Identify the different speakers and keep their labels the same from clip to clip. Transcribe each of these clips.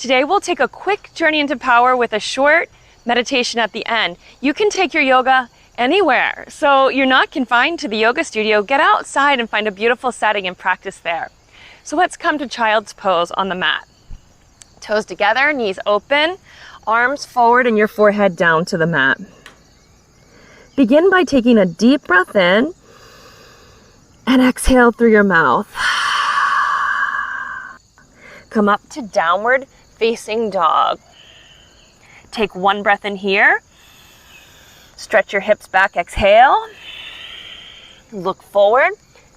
Speaker 1: Today we'll take a quick journey into power with a short meditation at the end. You can take your yoga anywhere, so you're not confined to the yoga studio. Get outside and find a beautiful setting and practice there. So let's come to child's pose on the mat. Toes together, knees open, arms forward and your forehead down to the mat. Begin by taking a deep breath in and exhale through your mouth. Come up to downward facing dog. Take one breath in here. Stretch your hips back, exhale. Look forward,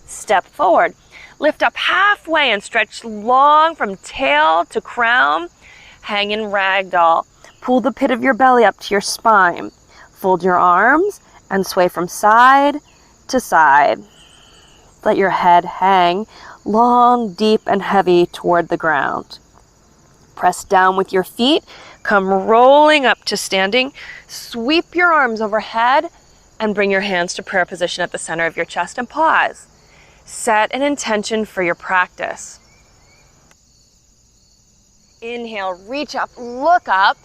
Speaker 1: step forward. Lift up halfway and stretch long from tail to crown. Hang in ragdoll. Pull the pit of your belly up to your spine. Fold your arms and sway from side to side. Let your head hang long, deep, and heavy toward the ground. Press down with your feet. Come rolling up to standing. Sweep your arms overhead and bring your hands to prayer position at the center of your chest and pause. Set an intention for your practice. Inhale, reach up, look up,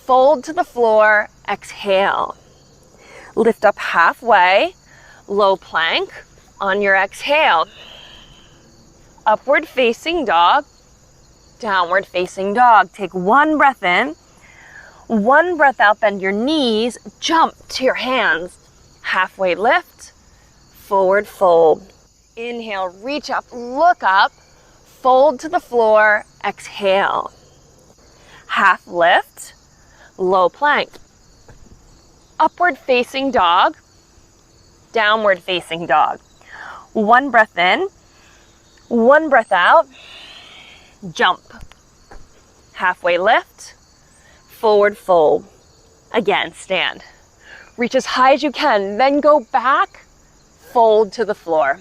Speaker 1: fold to the floor, exhale. Lift up halfway, low plank on your exhale. Upward facing dog, downward facing dog. Take one breath in, one breath out, bend your knees, jump to your hands. Halfway lift, forward fold. Inhale, reach up, look up, fold to the floor, exhale. Half lift, low plank. Upward facing dog, downward facing dog. One breath in, one breath out, jump. Halfway lift, forward fold. Again, stand. Reach as high as you can, then go back, fold to the floor.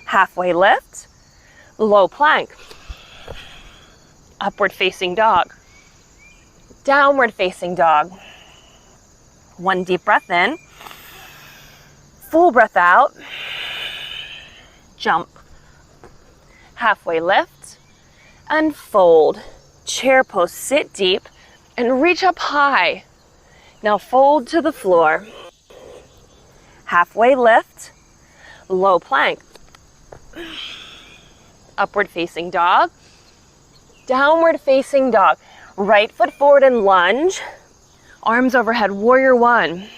Speaker 1: Halfway lift, low plank. Upward facing dog, downward facing dog. One deep breath in, full breath out, jump. Halfway lift and fold. Chair pose, sit deep and reach up high. Now fold to the floor. Halfway lift, low plank. Upward facing dog, downward facing dog. Right foot forward and lunge. Arms overhead, warrior one.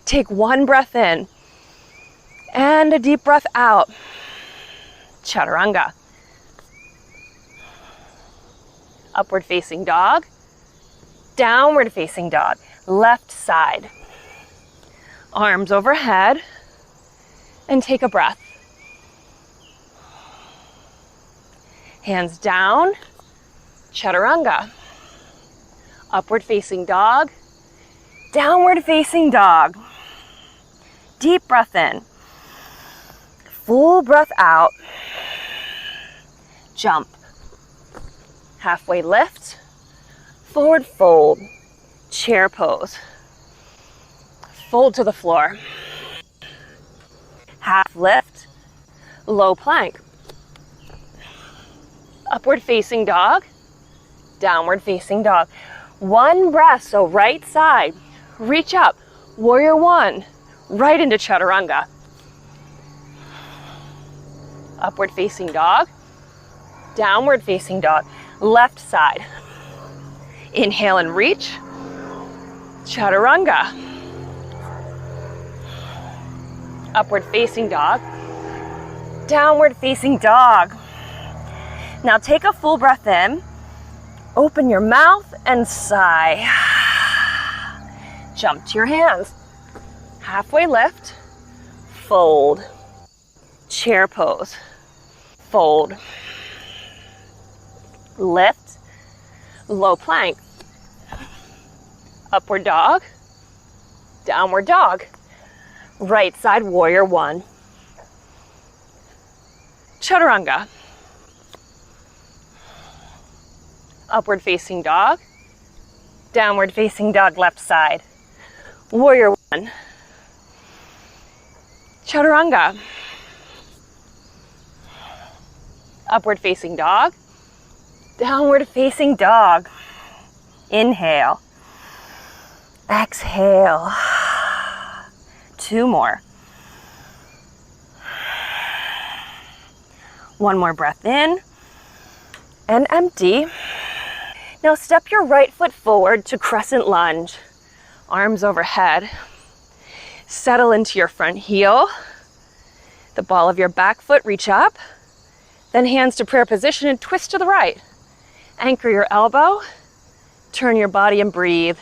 Speaker 1: Take one breath in and a deep breath out. Chaturanga. Upward facing dog, downward facing dog. Left side. Arms overhead and take a breath. Hands down, chaturanga. Upward facing dog, downward facing dog. Deep breath in, full breath out, jump. Halfway lift, forward fold, chair pose. Fold to the floor. Half lift, low plank. Upward facing dog, downward facing dog. One breath, so right side. Reach up, warrior one, right into chaturanga. Upward facing dog, downward facing dog. Left side. Inhale and reach, chaturanga. Upward facing dog, downward facing dog. Now take a full breath in, open your mouth and sigh. Jump to your hands. Halfway lift, fold. Chair pose, fold. Lift, low plank. Upward dog, downward dog. Right side, warrior one. Chaturanga. Upward facing dog, downward facing dog, left side. Warrior one. Chaturanga. Upward facing dog, Downward facing dog. Inhale. Exhale. 2 more. 1 more breath in and empty. Now step your right foot forward to crescent lunge. Arms overhead. Settle into your front heel. The ball of your back foot reach up. Then hands to prayer position and twist to the right. Anchor your elbow. Turn your body and breathe.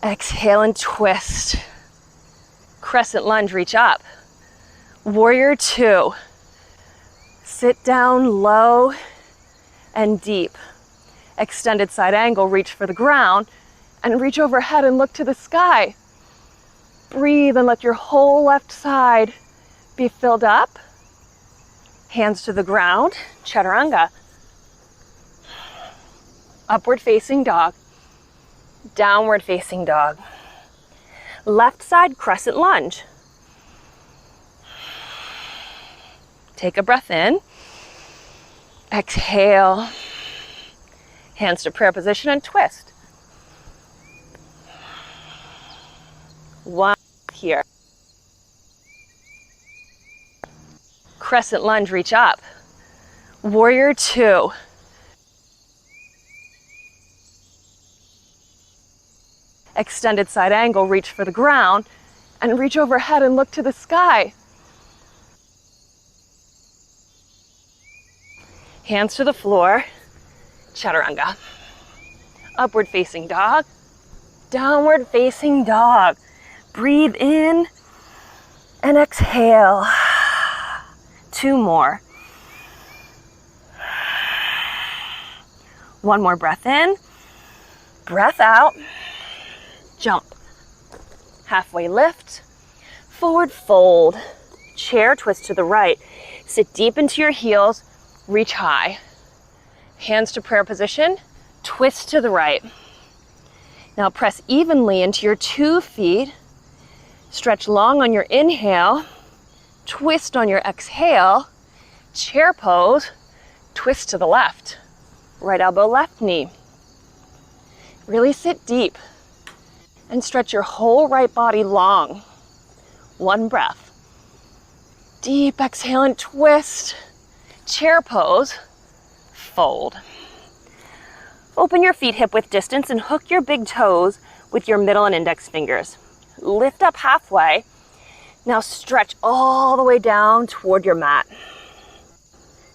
Speaker 1: Exhale and twist. Crescent lunge, reach up. Warrior 2. Sit down low and deep. Extended side angle, reach for the ground and reach overhead and look to the sky. Breathe and let your whole left side be filled up. Hands to the ground, chaturanga. Upward facing dog. Downward facing dog. Left side crescent lunge. Take a breath in. Exhale. Hands to prayer position and twist. 1 here. Crescent lunge, reach up. Warrior 2. Extended side angle, reach for the ground and reach overhead and look to the sky. Hands to the floor, chaturanga. Upward facing dog, downward facing dog. Breathe in and exhale. 2 more. 1 more breath in, breath out, jump. Halfway lift, forward fold, chair twist to the right. Sit deep into your heels, reach high. Hands to prayer position, twist to the right. Now press evenly into your 2 feet. Stretch long on your inhale, twist on your exhale, chair pose, twist to the left. Right elbow, left knee. Really sit deep and stretch your whole right body long. 1 breath. Deep exhale and twist. Chair pose, fold. Open your feet hip width distance and hook your big toes with your middle and index fingers. Lift up halfway. Now stretch all the way down toward your mat.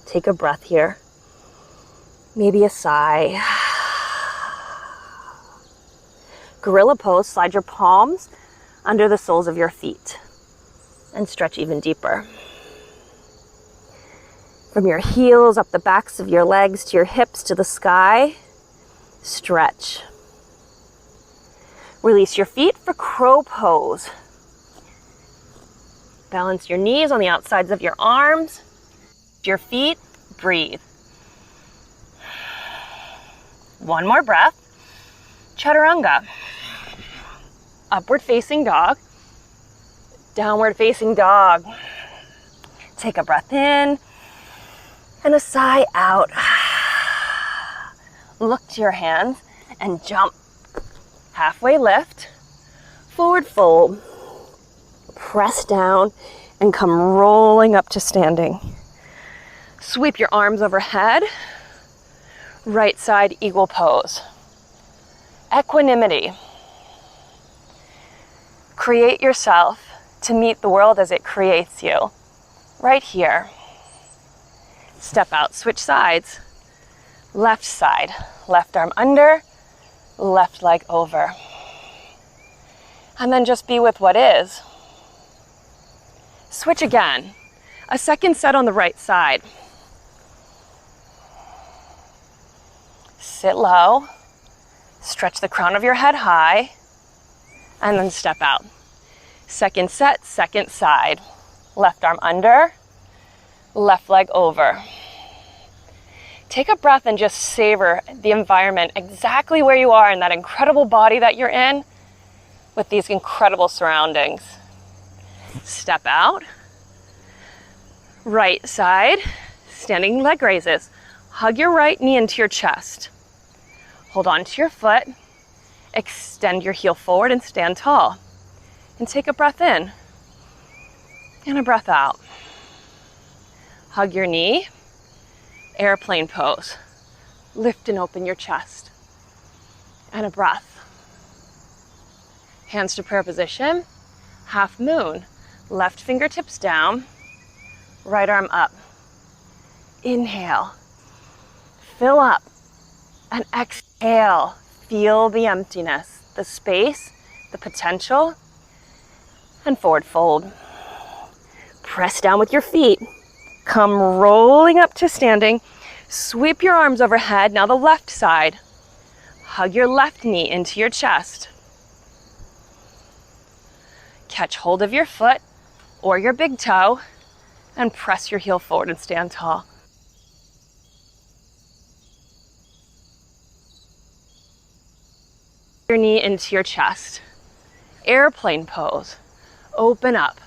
Speaker 1: Take a breath here. Maybe a sigh. Gorilla pose, slide your palms under the soles of your feet and stretch even deeper. From your heels up the backs of your legs to your hips to the sky, stretch. Release your feet for crow pose. Balance your knees on the outsides of your arms. Your feet, breathe. 1 more breath. Chaturanga. Upward facing dog. Downward facing dog. Take a breath in and a sigh out. Look to your hands and jump. Halfway lift, forward fold, press down and come rolling up to standing. Sweep your arms overhead, right side eagle pose. Equanimity. Create yourself to meet the world as it creates you. Right here. Step out, switch sides. Left side, left arm under, left leg over. And then just be with what is. Switch again. A second set on the right side. Sit low, stretch the crown of your head high, and then step out. Second set, second side. Left arm under, left leg over. Take a breath and just savor the environment exactly where you are in that incredible body that you're in with these incredible surroundings. Step out. Right side, standing leg raises. Hug your right knee into your chest. Hold on to your foot. Extend your heel forward and stand tall. And take a breath in and a breath out. Hug your knee. Airplane pose. Lift and open your chest. And a breath. Hands to prayer position. Half moon. Left fingertips down. Right arm up. Inhale. Fill up. And exhale. Feel the emptiness, the space, the potential. And forward fold. Press down with your feet. Come rolling up to standing. Sweep your arms overhead. Now the left side. Hug your left knee into your chest. Catch hold of your foot or your big toe and press your heel forward and stand tall. Your knee into your chest. Airplane pose. Open up.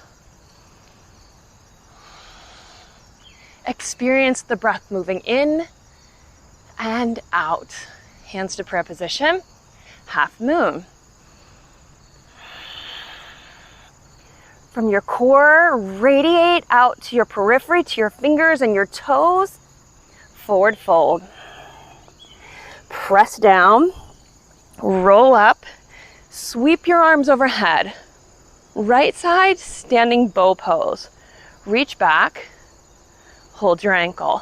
Speaker 1: Experience the breath moving in and out. Hands to prayer position. Half moon. From your core, radiate out to your periphery, to your fingers and your toes. Forward fold. Press down. Roll up. Sweep your arms overhead. Right side, standing bow pose. Reach back. Hold your ankle.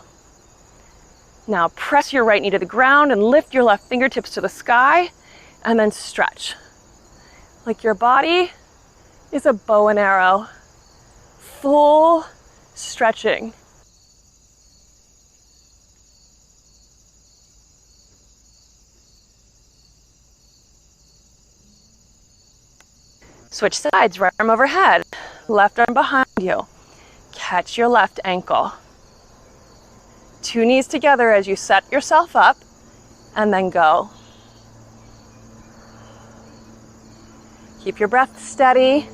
Speaker 1: Now press your right knee to the ground and lift your left fingertips to the sky and then stretch. Like your body is a bow and arrow. Full stretching. Switch sides, right arm overhead, left arm behind you. Catch your left ankle. Two knees together as you set yourself up and then go. Keep your breath steady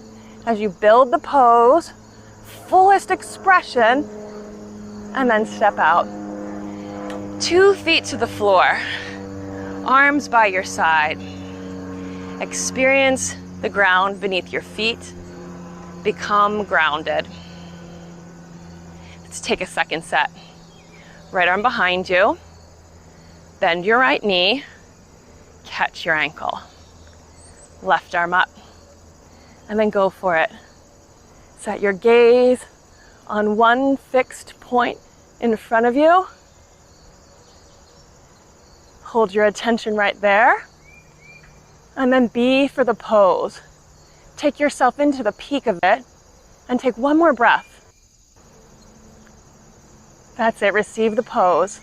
Speaker 1: as you build the pose, fullest expression, and then step out. 2 feet to the floor, arms by your side. Experience the ground beneath your feet. Become grounded. Let's take a second set. Right arm behind you. Bend your right knee. Catch your ankle. Left arm up. And then go for it. Set your gaze on one fixed point in front of you. Hold your attention right there. And then be for the pose. Take yourself into the peak of it and take one more breath. That's it, receive the pose.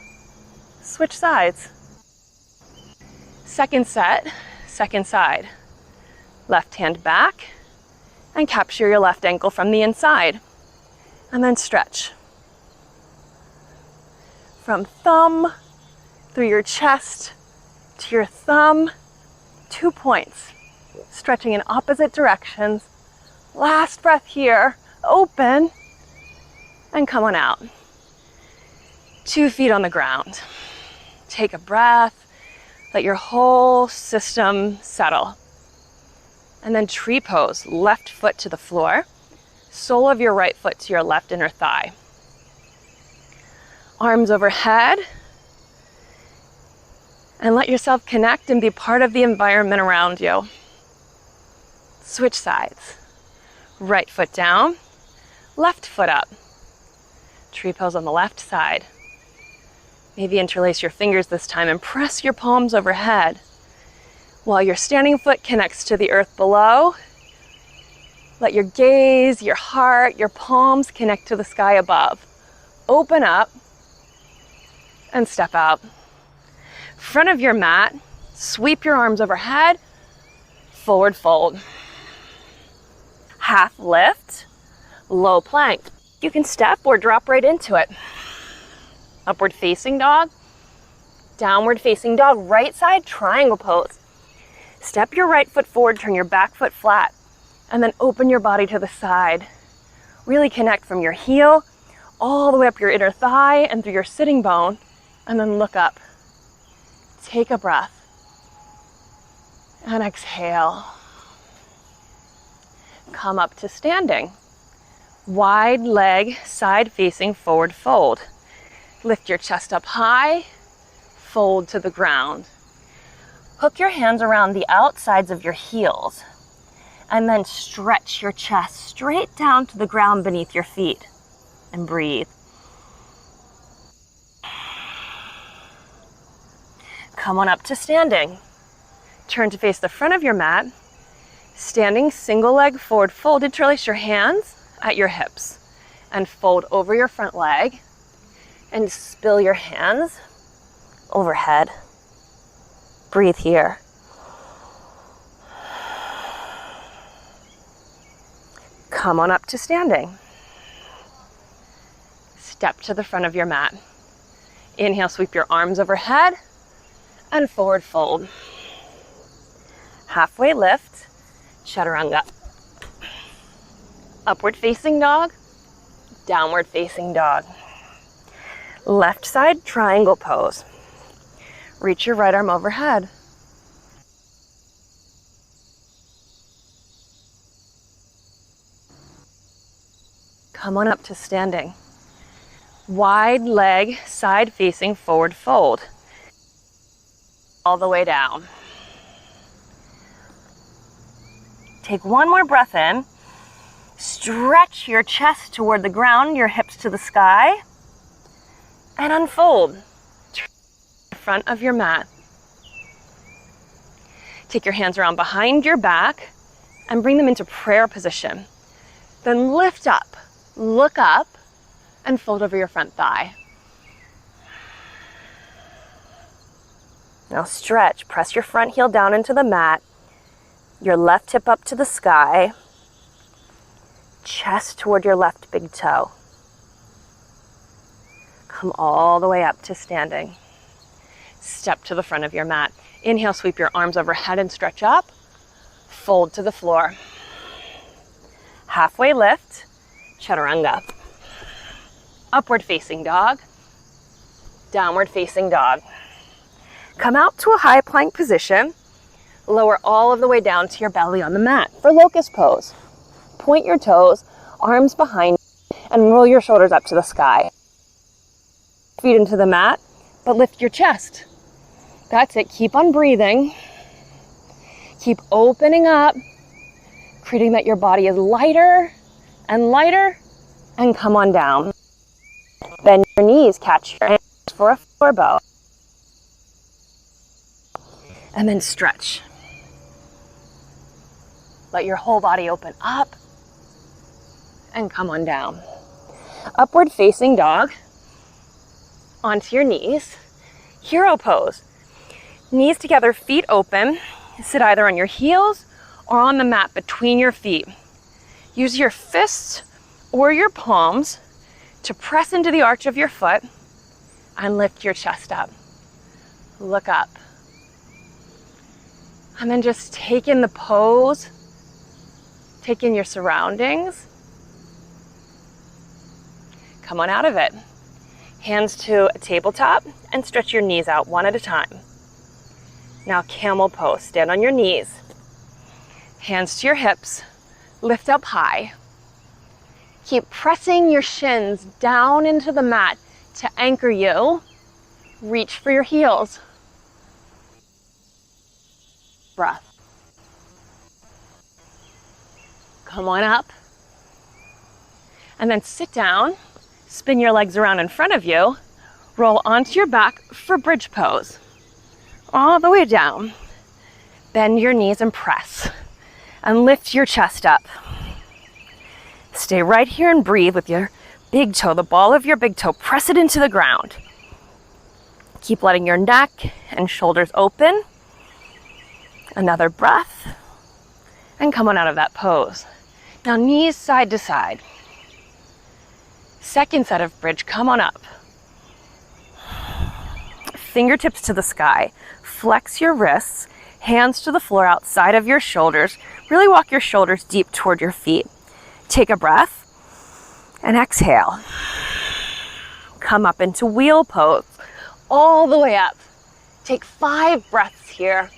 Speaker 1: Switch sides. Second set, second side. Left hand back and capture your left ankle from the inside. And then stretch. From thumb through your chest to your thumb, 2 points. Stretching in opposite directions. Last breath here, open, and come on out. 2 feet on the ground. Take a breath, let your whole system settle. And then tree pose, left foot to the floor, sole of your right foot to your left inner thigh. Arms overhead, and let yourself connect and be part of the environment around you. Switch sides. Right foot down, left foot up. Tree pose on the left side. Maybe interlace your fingers this time and press your palms overhead. While your standing foot connects to the earth below, let your gaze, your heart, your palms connect to the sky above. Open up and step out. Front of your mat, sweep your arms overhead, forward fold. Half lift, low plank. You can step or drop right into it. Upward facing dog, downward facing dog, right side triangle pose. Step your right foot forward, turn your back foot flat, and then open your body to the side. Really connect from your heel all the way up your inner thigh and through your sitting bone And then look up. Take a breath. And exhale. Come up to standing. Wide leg, side facing forward fold. Lift your chest up high, fold to the ground. Hook your hands around the outsides of your heels and then stretch your chest straight down to the ground beneath your feet and breathe. Come on up to standing. Turn to face the front of your mat. Standing single leg forward fold. Interlace your hands at your hips and fold over your front leg and spill your hands overhead. Breathe here. Come on up to standing. Step to the front of your mat. Inhale, sweep your arms overhead and forward fold. Halfway lift, chaturanga. Upward facing dog, downward facing dog. Left side triangle pose. Reach your right arm overhead. Come on up to standing. Wide leg, side facing forward fold. All the way down. Take one more breath in. Stretch your chest toward the ground, your hips to the sky, and unfold. Turn to the front of your mat. Take your hands around behind your back and bring them into prayer position. Then lift up, look up, and fold over your front thigh. Now stretch, press your front heel down into the mat, your left hip up to the sky, chest toward your left big toe. Come all the way up to standing. Step to the front of your mat. Inhale, sweep your arms overhead and stretch up. Fold to the floor. Halfway lift, chaturanga. Upward facing dog, downward facing dog. Come out to a high plank position. Lower all of the way down to your belly on the mat for locust pose. Point your toes, arms behind, and roll your shoulders up to the sky. Feet into the mat, but lift your chest. That's it. Keep on breathing. Keep opening up, creating that your body is lighter, and come on down. Bend your knees, catch your hands for a floor bow. And then stretch. Let your whole body open up and come on down. Upward facing dog, onto your knees. Hero pose. Knees together, feet open. Sit either on your heels or on the mat between your feet. Use your fists or your palms to press into the arch of your foot and lift your chest up. Look up. And then just take in the pose. Take in your surroundings. Come on out of it. Hands to a tabletop and stretch your knees out one at a time. Now camel pose. Stand on your knees. Hands to your hips. Lift up high. Keep pressing your shins down into the mat to anchor you. Reach for your heels. Breath. Come on up. And then sit down. Spin your legs around in front of you. Roll onto your back for bridge pose. All the way down. Bend your knees and press. And lift your chest up. Stay right here and breathe with your big toe, the ball of your big toe. Press it into the ground. Keep letting your neck and shoulders open. Another breath. And come on out of that pose. Now knees side to side. Second set of bridge, come on up. Fingertips to the sky. Flex your wrists, hands to the floor outside of your shoulders. Really walk your shoulders deep toward your feet. Take a breath and exhale. Come up into wheel pose. all the way up. Take 5 breaths here.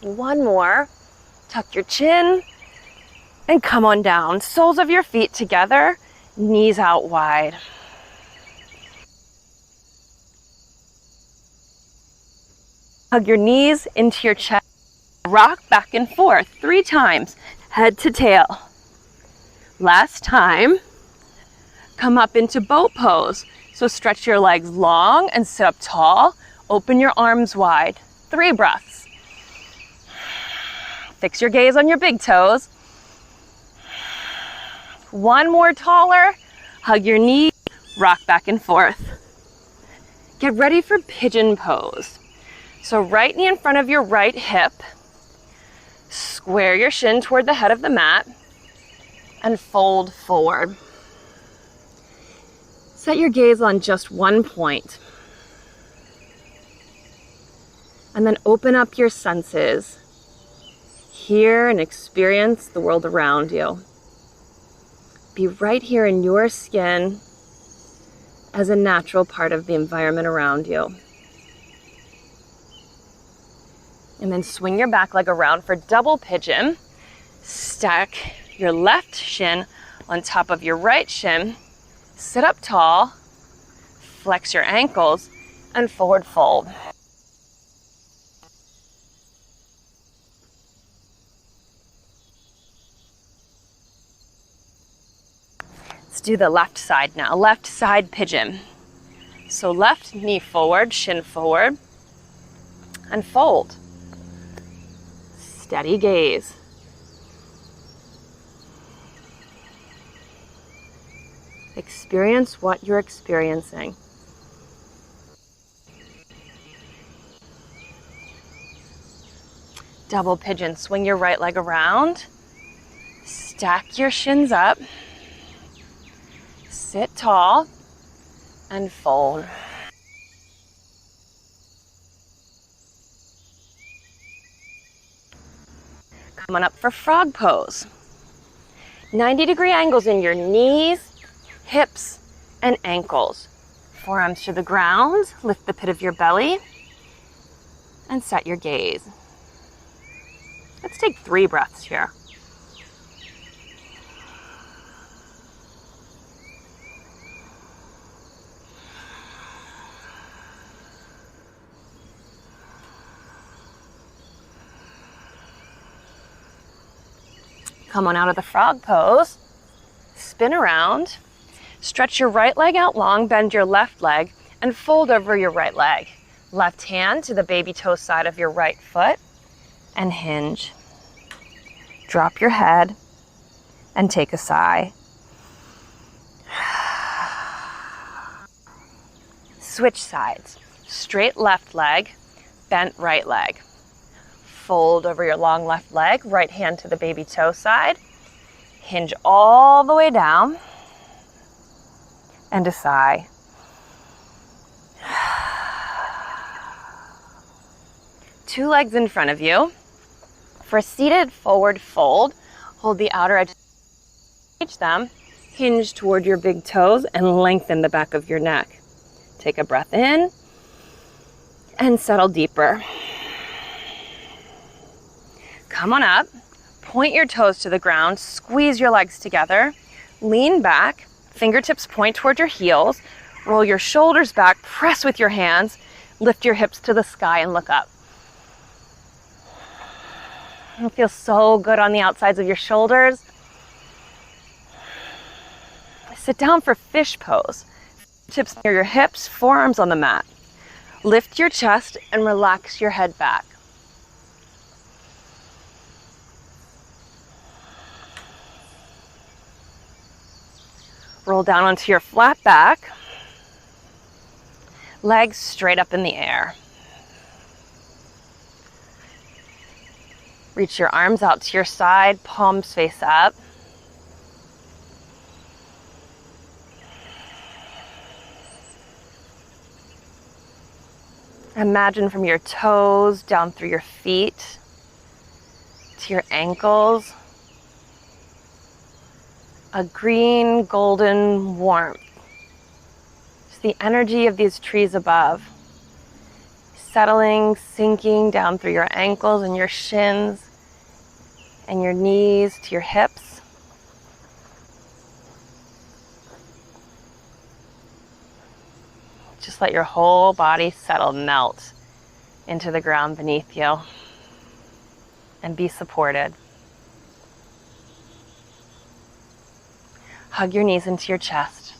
Speaker 1: One more. Tuck your chin and come on down. Soles of your feet together, knees out wide. Hug your knees into your chest. Rock back and forth 3 times, head to tail. Last time, come up into boat pose. So stretch your legs long and sit up tall. Open your arms wide. 3 breaths. Fix your gaze on your big toes. One more taller. Hug your knees, rock back and forth. Get ready for pigeon pose. So right knee in front of your right hip. Square your shin toward the head of the mat and fold forward. Set your gaze on just one point. And then open up your senses. Hear and experience the world around you. Be right here in your skin as a natural part of the environment around you. And then swing your back leg around for double pigeon. Stack your left shin on top of your right shin. Sit up tall, flex your ankles, and forward fold. Let's do the left side now. Left side pigeon. So left knee forward, shin forward, and fold. Steady gaze. Experience what you're experiencing. Double pigeon. Swing your right leg around. Stack your shins up. Sit tall and fold. Come on up for frog pose. 90-degree angles in your knees, hips, and ankles. Forearms to the ground, lift the pit of your belly, and set your gaze. Let's take 3 breaths here. Come on out of the frog pose, spin around, stretch your right leg out long, bend your left leg, and fold over your right leg. Left hand to the baby toe side of your right foot, and hinge. Drop your head, and take a sigh. Switch sides. Straight left leg, bent right leg. Fold over your long left leg, right hand to the baby toe side. Hinge all the way down. And a sigh. Two legs in front of you. For a seated forward fold, hold the outer edge, reach them, hinge toward your big toes, and lengthen the back of your neck. Take a breath in, and settle deeper. Come on up, point your toes to the ground, squeeze your legs together, lean back, fingertips point toward your heels, roll your shoulders back, press with your hands, lift your hips to the sky and look up. It feels so good on the outsides of your shoulders. Sit down for fish pose. Tips near your hips, forearms on the mat. Lift your chest and relax your head back. Roll down onto your flat back. Legs straight up in the air. Reach your arms out to your side, palms face up. Imagine from your toes down through your feet, to your ankles, a green, golden warmth. It's the energy of these trees above, settling, sinking down through your ankles and your shins and your knees to your hips. Just let your whole body settle, melt into the ground beneath you and be supported. Hug your knees into your chest.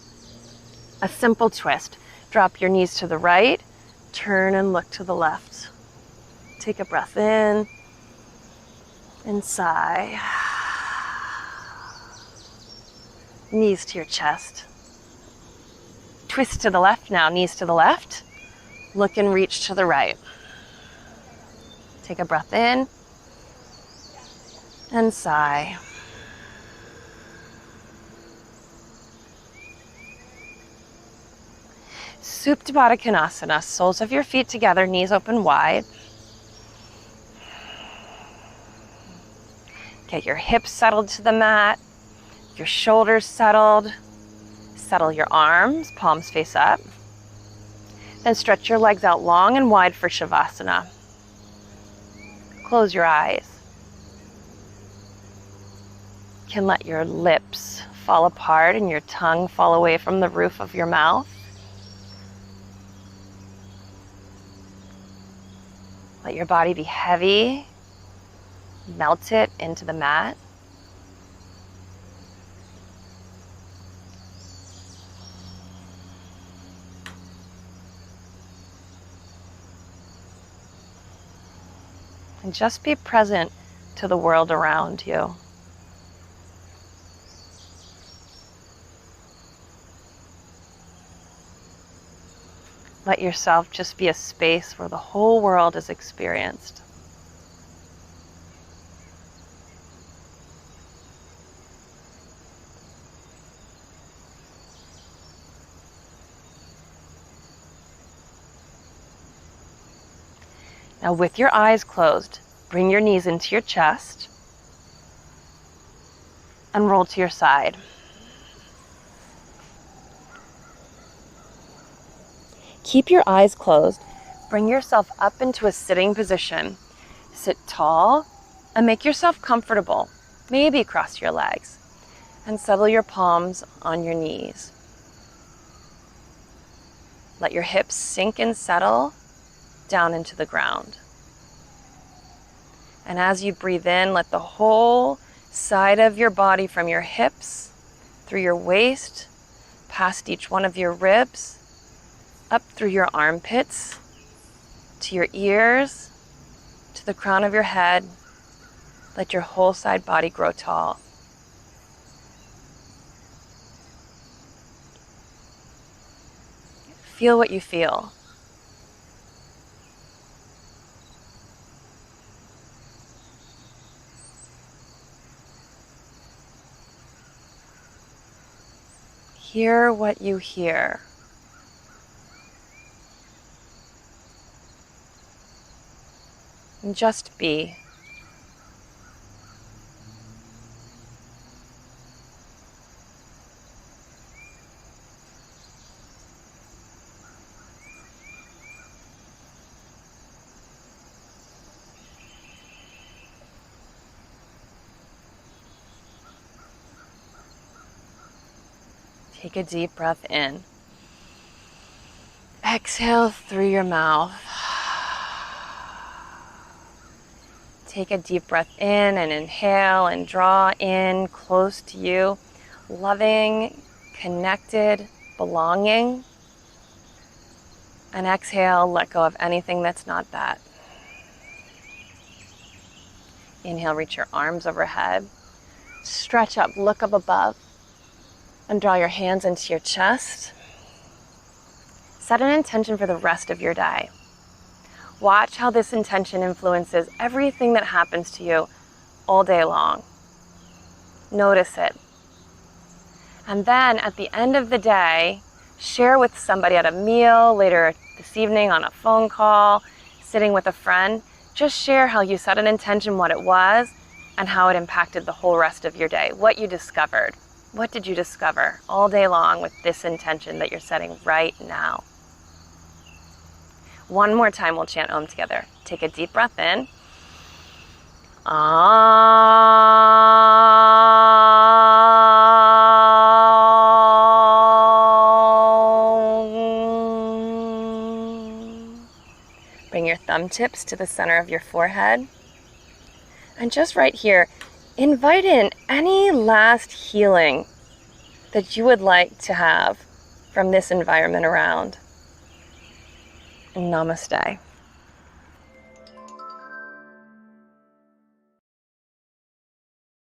Speaker 1: A simple twist. Drop your knees to the right, turn and look to the left. Take a breath in and sigh. Knees to your chest. Twist to the left now, knees to the left. Look and reach to the right. Take a breath in and sigh. Supta Baddha Konasana, soles of your feet together, knees open wide. Get your hips settled to the mat, your shoulders settled. Settle your arms, palms face up. Then stretch your legs out long and wide for Shavasana. Close your eyes. You can let your lips fall apart and your tongue fall away from the roof of your mouth. Let your body be heavy. Melt it into the mat. And just be present to the world around you. Let yourself just be a space where the whole world is experienced. Now with your eyes closed, bring your knees into your chest and roll to your side. Keep your eyes closed. Bring yourself up into a sitting position. Sit tall and make yourself comfortable. Maybe cross your legs and settle your palms on your knees. Let your hips sink and settle down into the ground. And as you breathe in, let the whole side of your body from your hips, through your waist, past each one of your ribs, up through your armpits, to your ears, to the crown of your head. Let your whole side body grow tall. Feel what you feel. Hear what you hear. And just be. Take a deep breath in. Exhale through your mouth. Take a deep breath in and inhale and draw in close to you, loving, connected, belonging. And exhale, let go of anything that's not that. Inhale, reach your arms overhead. Stretch up, look up above. And draw your hands into your chest. Set an intention for the rest of your day. Watch how this intention influences everything that happens to you all day long. Notice it. And then at the end of the day, share with somebody at a meal, later this evening on a phone call, sitting with a friend. Just share how you set an intention, what it was, and how it impacted the whole rest of your day, what you discovered. What did you discover all day long with this intention that you're setting right now? One more time, we'll chant Om together. Take a deep breath in. Bring your thumb tips to the center of your forehead. And just right here, invite in any last healing that you would like to have from this environment around. Namaste.